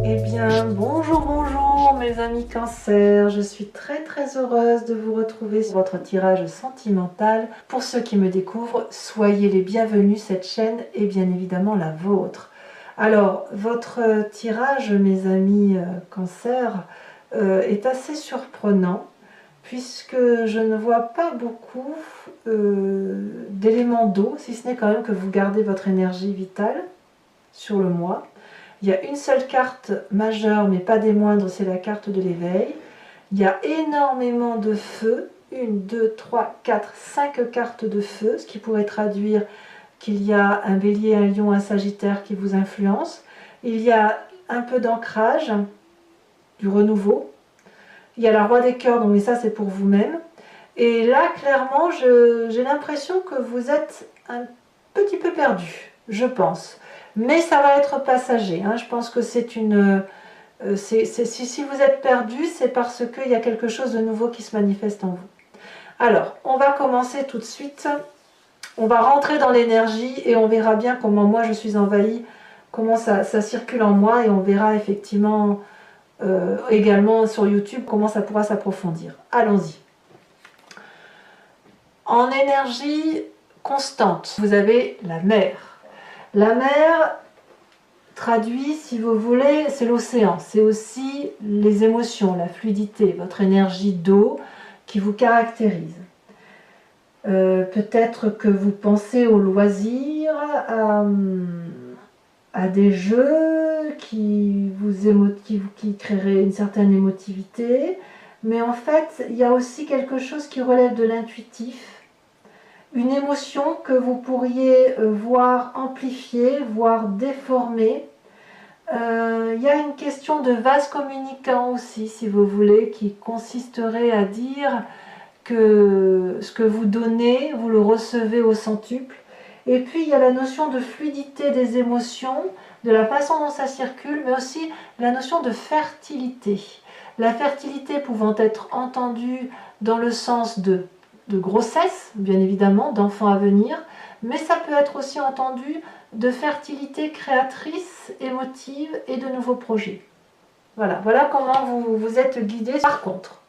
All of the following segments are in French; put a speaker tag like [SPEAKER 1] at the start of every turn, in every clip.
[SPEAKER 1] Eh bien, bonjour mes amis Cancer, je suis très heureuse de vous retrouver sur votre tirage sentimental. Pour ceux qui me découvrent, soyez les bienvenus, cette chaîne est bien évidemment la vôtre. Alors, votre tirage, mes amis Cancer, est assez surprenant, puisque je ne vois pas beaucoup d'éléments d'eau, si ce n'est quand même que vous gardez votre énergie vitale sur le mois. Il y a une seule carte majeure, mais pas des moindres, c'est la carte de l'éveil. Il y a énormément de feu, 1, 2, 3, 4, 5 cartes de feu, ce qui pourrait traduire qu'il y a un bélier, un lion, un sagittaire qui vous influencent. Il y a un peu d'ancrage, du renouveau. Il y a la roi des cœurs, donc mais ça c'est pour vous-même. Et là, clairement, j'ai l'impression que vous êtes un petit peu perdu, je pense. Mais ça va être passager, hein. Je pense que c'est une... si vous êtes perdu, c'est parce qu'il y a quelque chose de nouveau qui se manifeste en vous. Alors, on va commencer tout de suite. On va rentrer dans l'énergie et on verra bien comment moi je suis envahie, comment ça circule en moi, et on verra effectivement également sur YouTube comment ça pourra s'approfondir. Allons-y. En énergie constante, vous avez la mer. La mer traduit, si vous voulez, c'est l'océan. C'est aussi les émotions, la fluidité, votre énergie d'eau qui vous caractérise. Peut-être que vous pensez aux loisirs, à des jeux qui créeraient une certaine émotivité. Mais en fait, il y a aussi quelque chose qui relève de l'intuitif. Une émotion que vous pourriez voir amplifiée, voire déformée. Il y a une question de vase communicant aussi, si vous voulez, qui consisterait à dire que ce que vous donnez, vous le recevez au centuple. Et puis il y a la notion de fluidité des émotions, de la façon dont ça circule, mais aussi la notion de fertilité. La fertilité pouvant être entendue dans le sens de grossesse, bien évidemment, d'enfants à venir, mais ça peut être aussi entendu de fertilité créatrice, émotive et de nouveaux projets. Voilà comment vous êtes guidé. Par contre,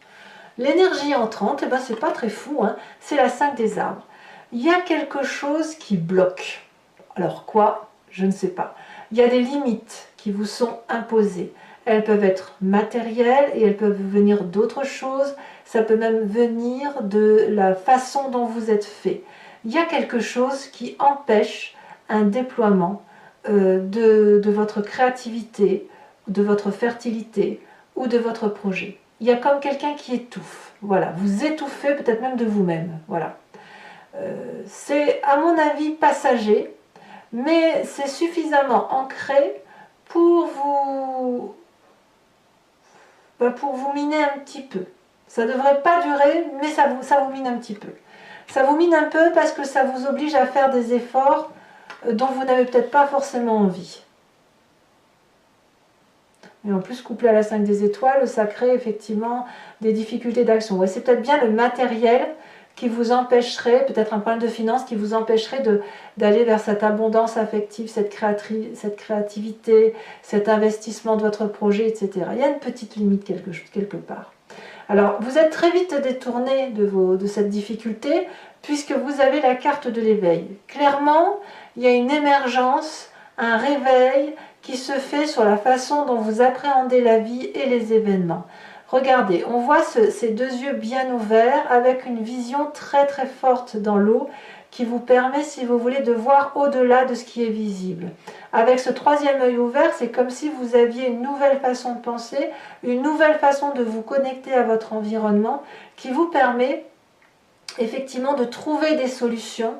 [SPEAKER 1] l'énergie entrante, eh ben, c'est pas très fou, hein, c'est la 5 des arbres. Il y a quelque chose qui bloque. Alors quoi? Je ne sais pas. Il y a des limites qui vous sont imposées. Elles peuvent être matérielles et elles peuvent venir d'autres choses. Ça peut même venir de la façon dont vous êtes fait. Il y a quelque chose qui empêche un déploiement de votre créativité, de votre fertilité ou de votre projet. Il y a comme quelqu'un qui étouffe. Voilà, vous étouffez peut-être même de vous-même. Voilà. C'est à mon avis passager, mais c'est suffisamment ancré pour vous miner un petit peu. Ça ne devrait pas durer, mais ça vous mine un petit peu. Ça vous mine un peu parce que ça vous oblige à faire des efforts dont vous n'avez peut-être pas forcément envie. Et en plus, couplé à la 5 des étoiles, ça crée effectivement des difficultés d'action. Ouais, c'est peut-être bien le matériel qui vous empêcherait, peut-être un problème de finance qui vous empêcherait d'aller vers cette abondance affective, cette créativité, cet investissement de votre projet, etc. Il y a une petite limite quelque part. Alors, vous êtes très vite détourné de cette difficulté, puisque vous avez la carte de l'éveil. Clairement, il y a une émergence, un réveil qui se fait sur la façon dont vous appréhendez la vie et les événements. Regardez, on voit ces deux yeux bien ouverts avec une vision très forte dans l'eau qui vous permet, si vous voulez, de voir au-delà de ce qui est visible. Avec ce troisième œil ouvert, c'est comme si vous aviez une nouvelle façon de penser, une nouvelle façon de vous connecter à votre environnement qui vous permet effectivement de trouver des solutions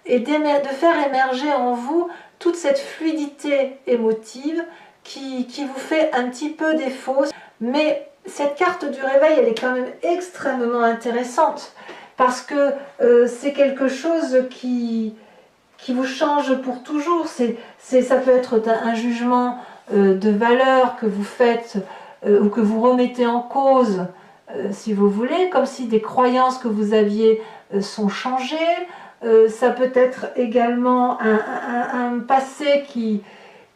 [SPEAKER 1] et de faire émerger en vous toute cette fluidité émotive qui vous fait un petit peu défaut. Mais cette carte du réveil, elle est quand même extrêmement intéressante parce que c'est quelque chose qui vous change pour toujours. Ça peut être un jugement de valeur que vous faites ou que vous remettez en cause, si vous voulez, comme si des croyances que vous aviez sont changées. Ça peut être également un passé qui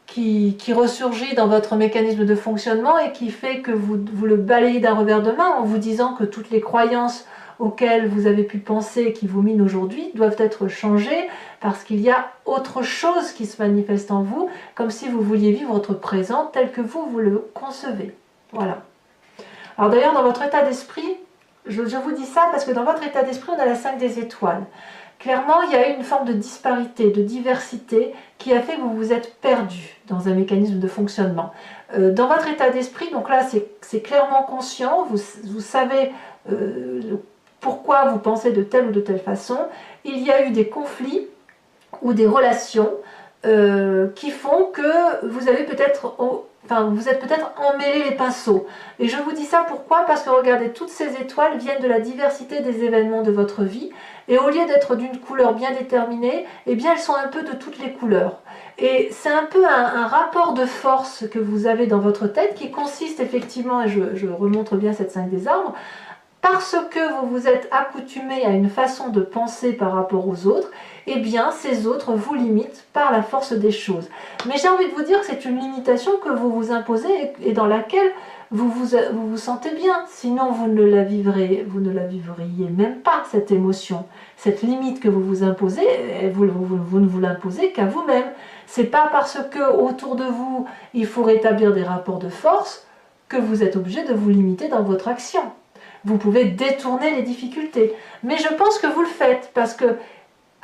[SPEAKER 1] qui ressurgit dans votre mécanisme de fonctionnement et qui fait que vous le balayez d'un revers de main en vous disant que toutes les croyances auxquelles vous avez pu penser et qui vous minent aujourd'hui doivent être changées parce qu'il y a autre chose qui se manifeste en vous, comme si vous vouliez vivre votre présent tel que vous le concevez. Voilà. Alors d'ailleurs, dans votre état d'esprit, je vous dis ça parce que dans votre état d'esprit, on a la 5 des étoiles. Clairement, il y a eu une forme de disparité, de diversité qui a fait que vous vous êtes perdu dans un mécanisme de fonctionnement. Dans votre état d'esprit, donc là c'est clairement conscient, vous savez pourquoi vous pensez de telle ou de telle façon. Il y a eu des conflits ou des relations qui font que vous avez peut-être... vous êtes peut-être emmêlé les pinceaux. Et je vous dis ça pourquoi? Parce que regardez, toutes ces étoiles viennent de la diversité des événements de votre vie. Et au lieu d'être d'une couleur bien déterminée, eh bien elles sont un peu de toutes les couleurs. Et c'est un peu un rapport de force que vous avez dans votre tête qui consiste effectivement, et je remontre bien cette 5 des arbres, parce que vous vous êtes accoutumé à une façon de penser par rapport aux autres, eh bien ces autres vous limitent par la force des choses. Mais j'ai envie de vous dire que c'est une limitation que vous vous imposez et dans laquelle vous vous sentez bien. Sinon vous ne la vivriez même pas, cette émotion. Cette limite que vous vous imposez, vous ne vous l'imposez qu'à vous-même. C'est pas parce que autour de vous il faut rétablir des rapports de force que vous êtes obligé de vous limiter dans votre action. Vous pouvez détourner les difficultés. Mais je pense que vous le faites parce que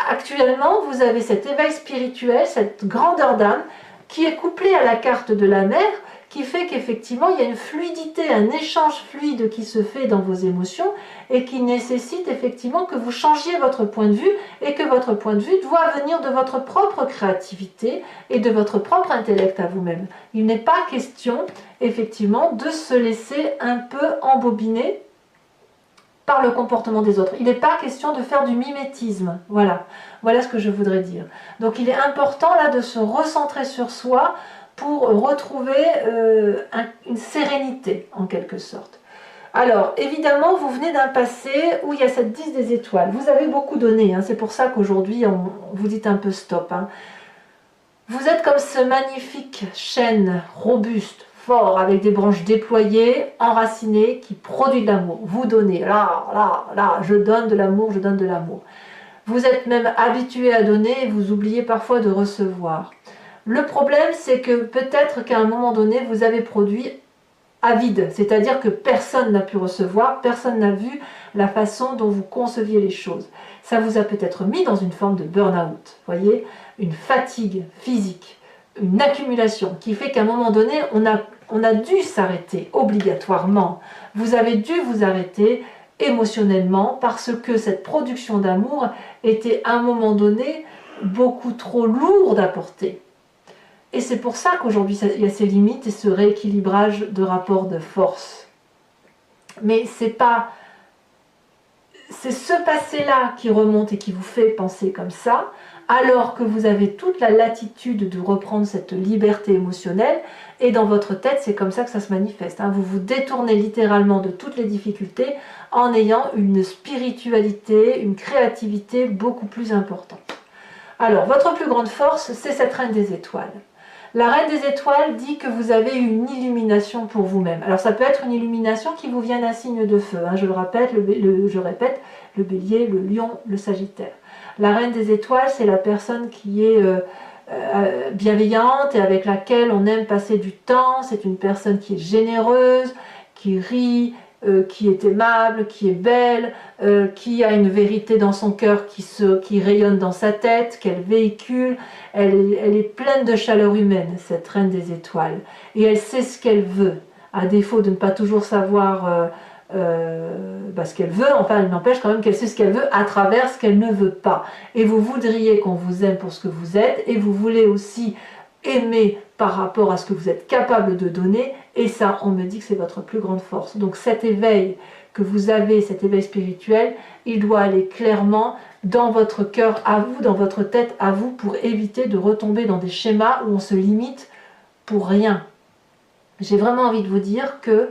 [SPEAKER 1] actuellement, vous avez cet éveil spirituel, cette grandeur d'âme qui est couplée à la carte de la mer, qui fait qu'effectivement, il y a une fluidité, un échange fluide qui se fait dans vos émotions et qui nécessite effectivement que vous changiez votre point de vue et que votre point de vue doit venir de votre propre créativité et de votre propre intellect à vous-même. Il n'est pas question, effectivement, de se laisser un peu embobiner par le comportement des autres. Il n'est pas question de faire du mimétisme. Voilà ce que je voudrais dire. Donc il est important là de se recentrer sur soi pour retrouver une sérénité en quelque sorte. Alors évidemment vous venez d'un passé où il y a cette 10 des étoiles. Vous avez beaucoup donné, hein. C'est pour ça qu'aujourd'hui on vous dit un peu stop. Hein. Vous êtes comme ce magnifique chêne robuste, fort, avec des branches déployées, enracinées, qui produit de l'amour. Vous donnez, là, je donne de l'amour, je donne de l'amour. Vous êtes même habitué à donner et vous oubliez parfois de recevoir. Le problème, c'est que peut-être qu'à un moment donné, vous avez produit à vide, c'est-à-dire que personne n'a pu recevoir, personne n'a vu la façon dont vous conceviez les choses. Ça vous a peut-être mis dans une forme de burn-out, voyez, une fatigue physique, une accumulation qui fait qu'à un moment donné, on a dû s'arrêter obligatoirement. Vous avez dû vous arrêter émotionnellement parce que cette production d'amour était à un moment donné beaucoup trop lourde à porter. Et c'est pour ça qu'aujourd'hui il y a ces limites et ce rééquilibrage de rapports de force. Mais c'est ce passé-là qui remonte et qui vous fait penser comme ça, alors que vous avez toute la latitude de reprendre cette liberté émotionnelle, et dans votre tête, c'est comme ça que ça se manifeste. Hein. Vous vous détournez littéralement de toutes les difficultés en ayant une spiritualité, une créativité beaucoup plus importante. Alors, votre plus grande force, c'est cette reine des étoiles. La reine des étoiles dit que vous avez une illumination pour vous-même. Alors ça peut être une illumination qui vous vient d'un signe de feu. Hein. Je le répète, le bélier, le lion, le sagittaire. La reine des étoiles, c'est la personne qui est bienveillante et avec laquelle on aime passer du temps. C'est une personne qui est généreuse, qui rit, qui est aimable, qui est belle, qui a une vérité dans son cœur qui rayonne dans sa tête, qu'elle véhicule. Elle est pleine de chaleur humaine, cette reine des étoiles. Et elle sait ce qu'elle veut, à défaut de ne pas toujours savoir ce qu'elle veut. Enfin, il n'empêche quand même qu'elle sait ce qu'elle veut à travers ce qu'elle ne veut pas. Et vous voudriez qu'on vous aime pour ce que vous êtes, et vous voulez aussi aimer par rapport à ce que vous êtes capable de donner, et ça, on me dit que c'est votre plus grande force. Donc cet éveil que vous avez, cet éveil spirituel, il doit aller clairement dans votre cœur à vous, dans votre tête à vous, pour éviter de retomber dans des schémas où on se limite pour rien. J'ai vraiment envie de vous dire que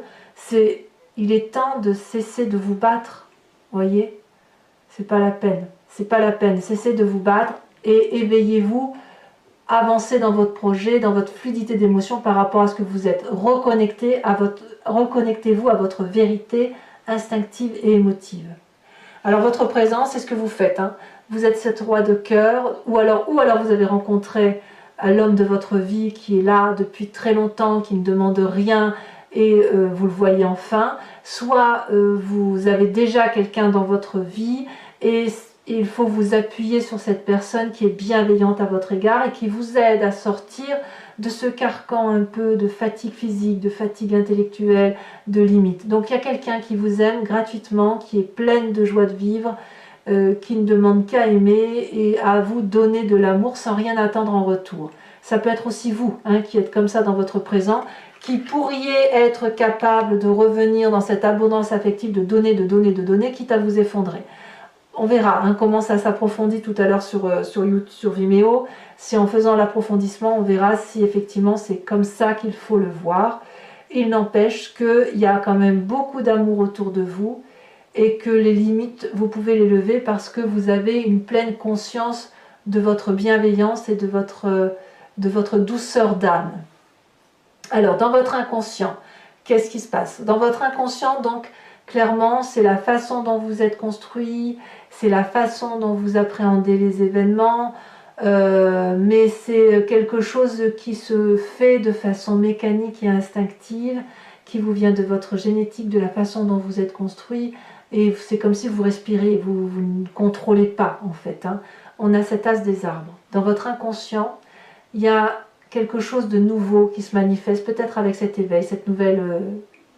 [SPEAKER 1] il est temps de cesser de vous battre, voyez, c'est pas la peine, cessez de vous battre et éveillez-vous avancer dans votre projet, dans votre fluidité d'émotion par rapport à ce que vous êtes. Reconnectez-vous à votre vérité instinctive et émotive. Alors votre présence, c'est ce que vous faites. Hein. Vous êtes cette roi de cœur, ou alors vous avez rencontré l'homme de votre vie qui est là depuis très longtemps, qui ne demande rien et vous le voyez enfin. Soit vous avez déjà quelqu'un dans votre vie et il faut vous appuyer sur cette personne qui est bienveillante à votre égard et qui vous aide à sortir de ce carcan un peu de fatigue physique, de fatigue intellectuelle, de limite. Donc il y a quelqu'un qui vous aime gratuitement, qui est pleine de joie de vivre, qui ne demande qu'à aimer et à vous donner de l'amour sans rien attendre en retour. Ça peut être aussi vous, hein, qui êtes comme ça dans votre présent, qui pourriez être capable de revenir dans cette abondance affective, de donner, quitte à vous effondrer. On verra hein, comment ça s'approfondit tout à l'heure sur Vimeo. Si en faisant l'approfondissement, on verra si effectivement c'est comme ça qu'il faut le voir. Il n'empêche qu'il y a quand même beaucoup d'amour autour de vous et que les limites, vous pouvez les lever parce que vous avez une pleine conscience de votre bienveillance et de votre douceur d'âme. Alors, dans votre inconscient, qu'est-ce qui se passe? Dans votre inconscient, donc, clairement, c'est la façon dont vous êtes construit, c'est la façon dont vous appréhendez les événements, mais c'est quelque chose qui se fait de façon mécanique et instinctive, qui vous vient de votre génétique, de la façon dont vous êtes construit, et c'est comme si vous respirez, vous ne contrôlez pas en fait. Hein. On a cet as des arbres. Dans votre inconscient, il y a quelque chose de nouveau qui se manifeste, peut-être avec cet éveil, cette nouvelle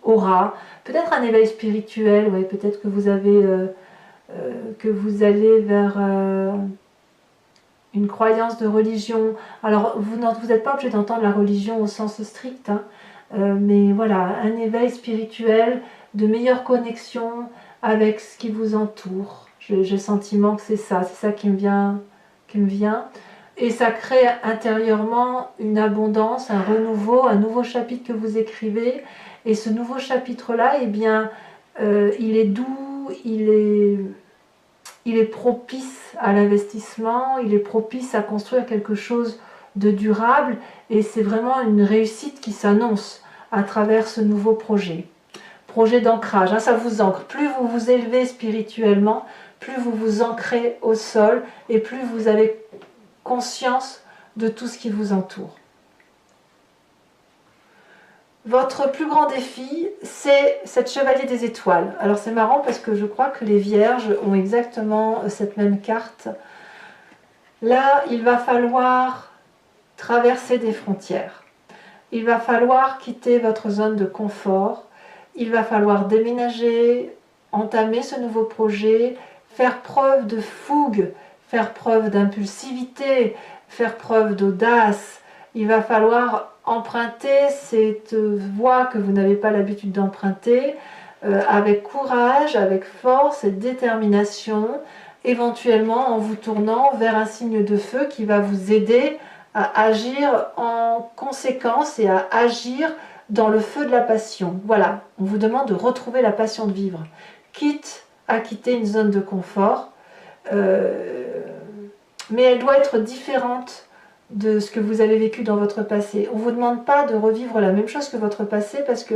[SPEAKER 1] aura, peut-être un éveil spirituel, ouais, peut-être que vous avez, que vous allez vers une croyance de religion. Alors, vous n'êtes pas obligé d'entendre la religion au sens strict, hein, mais voilà, un éveil spirituel, de meilleure connexion avec ce qui vous entoure. J'ai le sentiment que c'est ça qui me vient. Et ça crée intérieurement une abondance, un renouveau, un nouveau chapitre que vous écrivez. Et ce nouveau chapitre-là, eh bien, il est doux, il est propice à l'investissement, il est propice à construire quelque chose de durable. Et c'est vraiment une réussite qui s'annonce à travers ce nouveau projet. Projet d'ancrage, hein, ça vous ancre. Plus vous vous élevez spirituellement, plus vous vous ancrez au sol et plus vous avez conscience de tout ce qui vous entoure. Votre plus grand défi, c'est cette chevalier des étoiles. Alors c'est marrant parce que je crois que les vierges ont exactement cette même carte. Là, il va falloir traverser des frontières. Il va falloir quitter votre zone de confort. Il va falloir déménager, entamer ce nouveau projet, faire preuve de fougue, faire preuve d'impulsivité, faire preuve d'audace. Il va falloir emprunter cette voie que vous n'avez pas l'habitude d'emprunter avec courage, avec force et détermination, éventuellement en vous tournant vers un signe de feu qui va vous aider à agir en conséquence et à agir dans le feu de la passion. Voilà, on vous demande de retrouver la passion de vivre, quitte à quitter une zone de confort, mais elle doit être différente de ce que vous avez vécu dans votre passé. On ne vous demande pas de revivre la même chose que votre passé parce que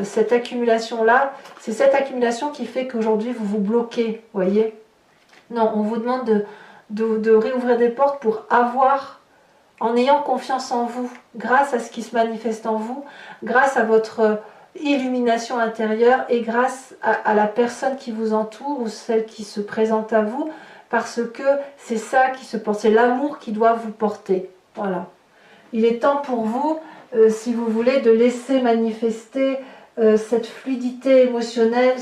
[SPEAKER 1] cette accumulation-là, c'est cette accumulation qui fait qu'aujourd'hui vous vous bloquez, voyez. Non, on vous demande de réouvrir des portes pour avoir, en ayant confiance en vous, grâce à ce qui se manifeste en vous, grâce à votre illumination intérieure et grâce à la personne qui vous entoure ou celle qui se présente à vous, parce que c'est ça qui se porte, c'est l'amour qui doit vous porter. Voilà. Il est temps pour vous, si vous voulez, de laisser manifester cette fluidité émotionnelle,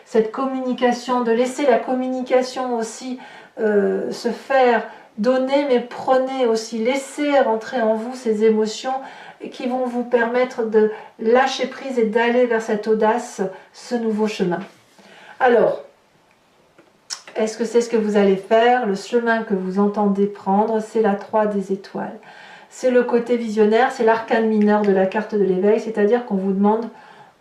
[SPEAKER 1] cette communication, de laisser la communication aussi se faire, donner, mais prenez aussi, laissez rentrer en vous ces émotions qui vont vous permettre de lâcher prise et d'aller vers cette audace, ce nouveau chemin. Alors, est-ce que c'est ce que vous allez faire? Le chemin que vous entendez prendre, c'est la 3 des étoiles. C'est le côté visionnaire, c'est l'arcane mineur de la carte de l'éveil, c'est-à-dire qu'on vous demande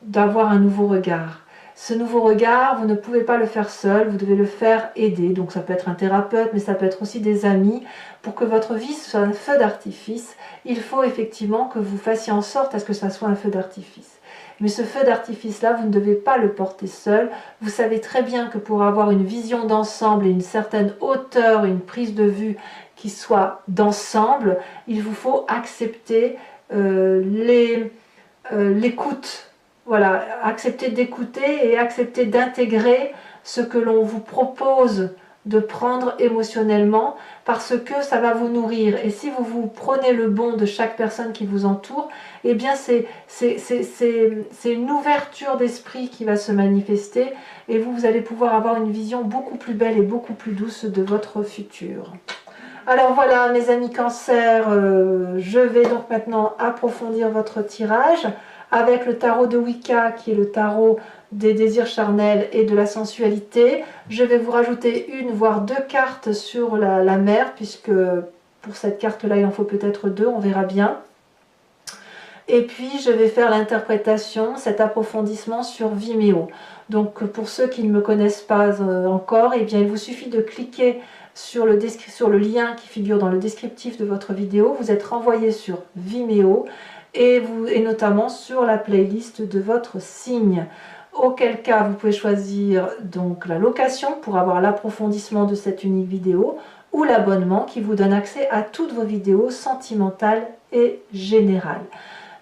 [SPEAKER 1] d'avoir un nouveau regard. ce nouveau regard, vous ne pouvez pas le faire seul, vous devez le faire aider. Donc ça peut être un thérapeute, mais ça peut être aussi des amis. Pour que votre vie soit un feu d'artifice, il faut effectivement que vous fassiez en sorte à ce que ça soit un feu d'artifice. Mais ce feu d'artifice-là, vous ne devez pas le porter seul. Vous savez très bien que pour avoir une vision d'ensemble et une certaine hauteur, une prise de vue qui soit d'ensemble, il vous faut accepter l'écoute. Voilà, accepter d'écouter et accepter d'intégrer ce que l'on vous propose de prendre émotionnellement, parce que ça va vous nourrir. Et si vous prenez le bon de chaque personne qui vous entoure, eh bien c'est une ouverture d'esprit qui va se manifester, et vous allez pouvoir avoir une vision beaucoup plus belle et beaucoup plus douce de votre futur. Alors voilà mes amis Cancer, je vais donc maintenant approfondir votre tirage avec le tarot de Wicca qui est le tarot des désirs charnels et de la sensualité. Je vais vous rajouter une voire deux cartes sur la mer, puisque pour cette carte là il en faut peut-être deux, on verra bien. Et puis je vais faire l'interprétation, cet approfondissement sur Vimeo. Donc pour ceux qui ne me connaissent pas encore, eh bien il vous suffit de cliquer sur le lien qui figure dans le descriptif de votre vidéo. Vous êtes renvoyé sur Vimeo et notamment sur la playlist de votre signe. Auquel cas vous pouvez choisir donc la location pour avoir l'approfondissement de cette unique vidéo, ou l'abonnement qui vous donne accès à toutes vos vidéos sentimentales et générales.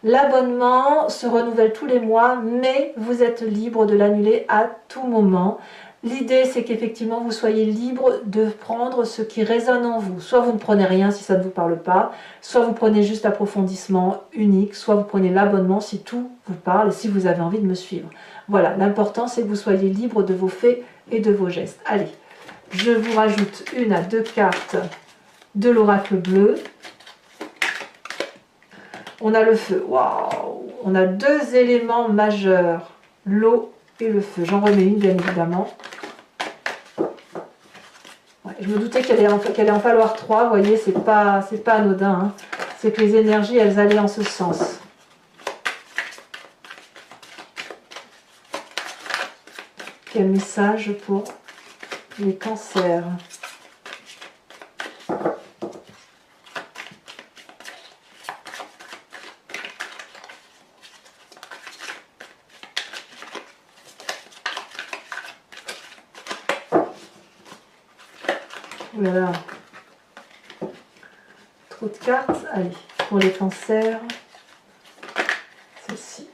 [SPEAKER 1] L'abonnement se renouvelle tous les mois, mais vous êtes libre de l'annuler à tout moment. L'idée, c'est qu'effectivement, vous soyez libre de prendre ce qui résonne en vous. Soit vous ne prenez rien si ça ne vous parle pas, soit vous prenez juste l'approfondissement unique, soit vous prenez l'abonnement si tout vous parle et si vous avez envie de me suivre. Voilà, l'important, c'est que vous soyez libre de vos faits et de vos gestes. Allez, je vous rajoute une à deux cartes de l'oracle bleu. On a le feu. Waouh! On a deux éléments majeurs, l'eau et le feu. J'en remets une, bien évidemment. Ouais, je me doutais qu'elle allait en falloir trois. Vous voyez, c'est pas anodin. Hein. C'est que les énergies, elles allaient en ce sens. Quel message pour les cancers? Voilà. Trop de cartes. Allez, pour les cancers, celle-ci.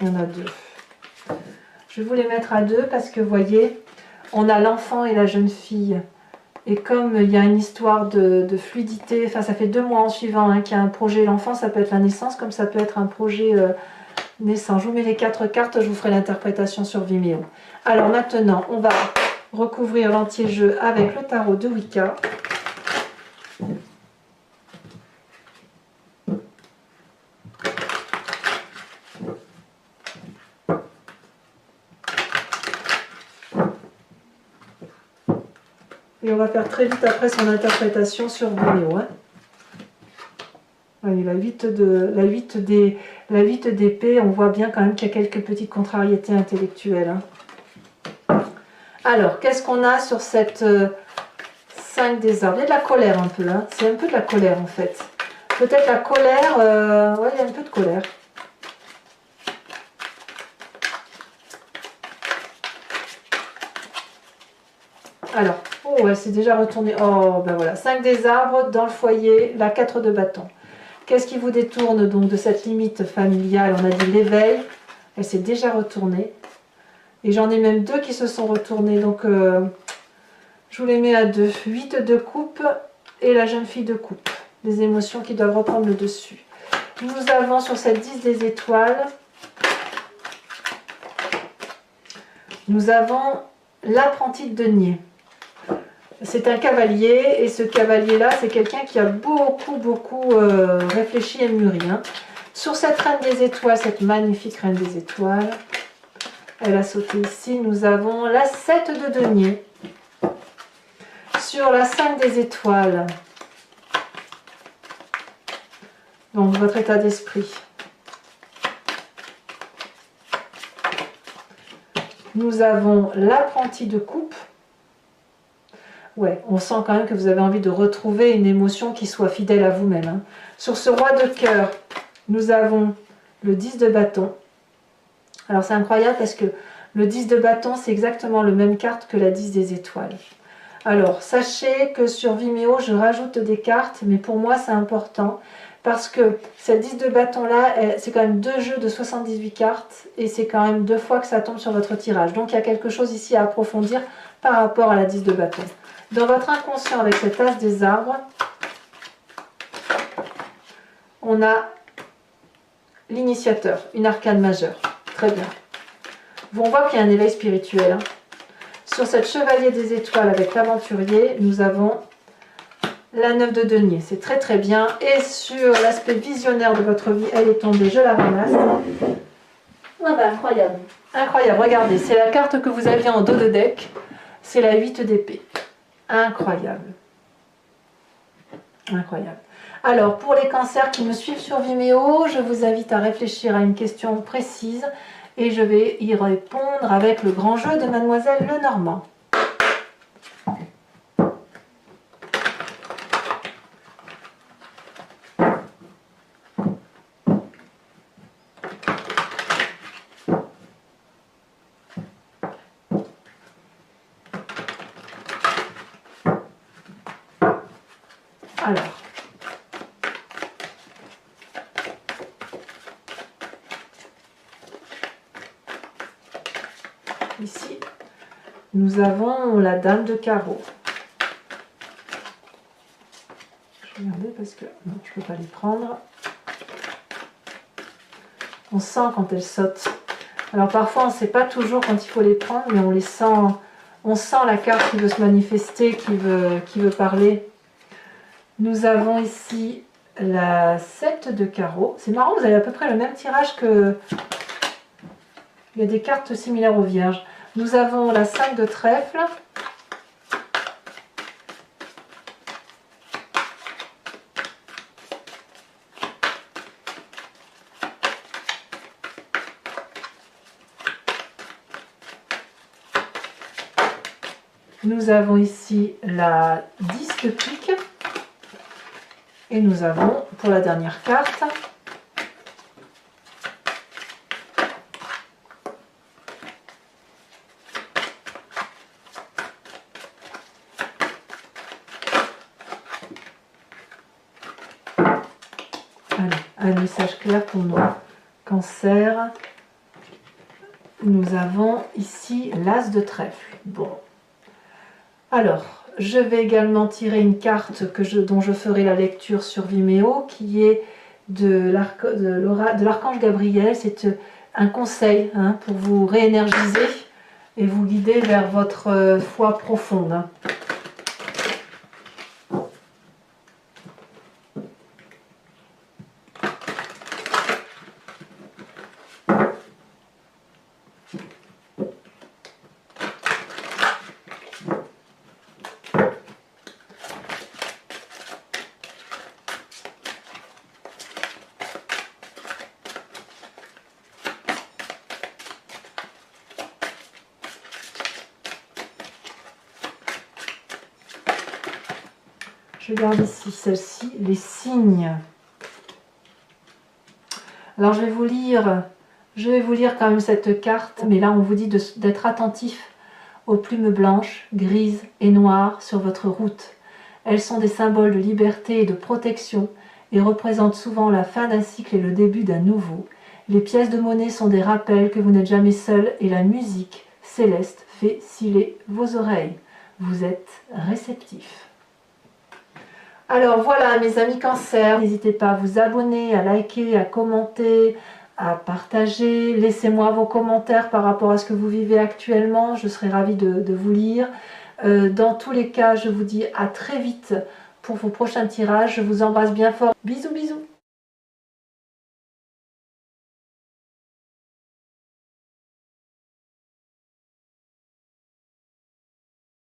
[SPEAKER 1] Il y en a deux. Je vais vous les mettre à deux parce que, vous voyez, on a l'enfant et la jeune fille. Et comme il y a une histoire de fluidité, enfin ça fait 2 mois en suivant hein, qu'il y a un projet, l'enfant, ça peut être la naissance, comme ça peut être un projet naissant. Je vous mets les 4 cartes, je vous ferai l'interprétation sur Vimeo. Alors maintenant, on va recouvrir l'entier-jeu avec le tarot de Wicca. Et on va faire très vite après son interprétation sur Vimeo. Hein. Voyez, la 8 d'épée, on voit bien quand même qu'il y a quelques petites contrariétés intellectuelles. Hein. Alors, qu'est-ce qu'on a sur cette 5 des arbres? Il y a de la colère un peu, hein. C'est un peu de la colère en fait. Peut-être la colère, ouais, il y a un peu de colère. Alors, oh, elle s'est déjà retournée. Oh, ben voilà, 5 des arbres dans le foyer, la 4 de bâton. Qu'est-ce qui vous détourne donc de cette limite familiale? On a dit l'éveil, elle s'est déjà retournée. Et j'en ai même 2 qui se sont retournés, donc je vous les mets à 2. 8 de coupe et la jeune fille de coupe. Des émotions qui doivent reprendre le dessus. Nous avons sur cette 10 des étoiles, nous avons l'apprenti de denier. C'est un cavalier, et ce cavalier-là, c'est quelqu'un qui a beaucoup réfléchi et mûri. Hein. Sur cette reine des étoiles, cette magnifique reine des étoiles, elle a sauté ici, nous avons la 7 de denier. Sur la 5 des étoiles, donc votre état d'esprit. Nous avons l'apprenti de coupe. Ouais, on sent quand même que vous avez envie de retrouver une émotion qui soit fidèle à vous-même. Hein. Sur ce roi de cœur, nous avons le 10 de bâton. Alors c'est incroyable parce que le 10 de bâton, c'est exactement le même carte que la 10 des étoiles. Alors, sachez que sur Vimeo, je rajoute des cartes, mais pour moi, c'est important parce que cette 10 de bâton-là, c'est quand même 2 jeux de 78 cartes et c'est quand même 2 fois que ça tombe sur votre tirage. Donc, il y a quelque chose ici à approfondir par rapport à la 10 de bâton. Dans votre inconscient, avec cet as des arbres, on a l'initiateur, une arcane majeure. Très bien. On voit qu'il y a un éveil spirituel. Hein. Sur cette chevalier des étoiles avec l'aventurier, nous avons la 9 de denier. C'est très très bien. Et sur l'aspect visionnaire de votre vie, elle est tombée, je la ramasse. Ah bah, incroyable. Incroyable, regardez, c'est la carte que vous aviez en dos de deck. C'est la 8 d'épée. Incroyable. Incroyable. Alors, pour les cancers qui me suivent sur Vimeo, je vous invite à réfléchir à une question précise et je vais y répondre avec le grand jeu de Mademoiselle Lenormand. Alors, ici, nous avons la dame de carreau. Je vais regarder parce que non, je ne peux pas les prendre. On sent quand elles sautent. Alors parfois, on ne sait pas toujours quand il faut les prendre, mais on les sent. On sent la carte qui veut se manifester, qui veut parler. Nous avons ici la 7 de carreau. C'est marrant, vous avez à peu près le même tirage que... Il y a des cartes similaires aux vierges. Nous avons la 5 de trèfle. Nous avons ici la 10 de pique. Et nous avons, pour la dernière carte, un message clair pour nos cancers. Nous avons ici l'as de trèfle. Bon. Alors, je vais également tirer une carte dont je ferai la lecture sur Vimeo, qui est de l'archange Gabriel. C'est un conseil hein, pour vous réénergiser et vous guider vers votre foi profonde. Hein. Je garde ici celle-ci, les signes. Alors je vais vous lire quand même cette carte, mais là on vous dit d'être attentif aux plumes blanches, grises et noires sur votre route. Elles sont des symboles de liberté et de protection et représentent souvent la fin d'un cycle et le début d'un nouveau. Les pièces de monnaie sont des rappels que vous n'êtes jamais seul et la musique céleste fait sciller vos oreilles. Vous êtes réceptifs. Alors voilà mes amis cancers, n'hésitez pas à vous abonner, à liker, à commenter, à partager. Laissez-moi vos commentaires par rapport à ce que vous vivez actuellement, je serai ravie de vous lire. Dans tous les cas, je vous dis à très vite pour vos prochains tirages. Je vous embrasse bien fort. Bisous bisous.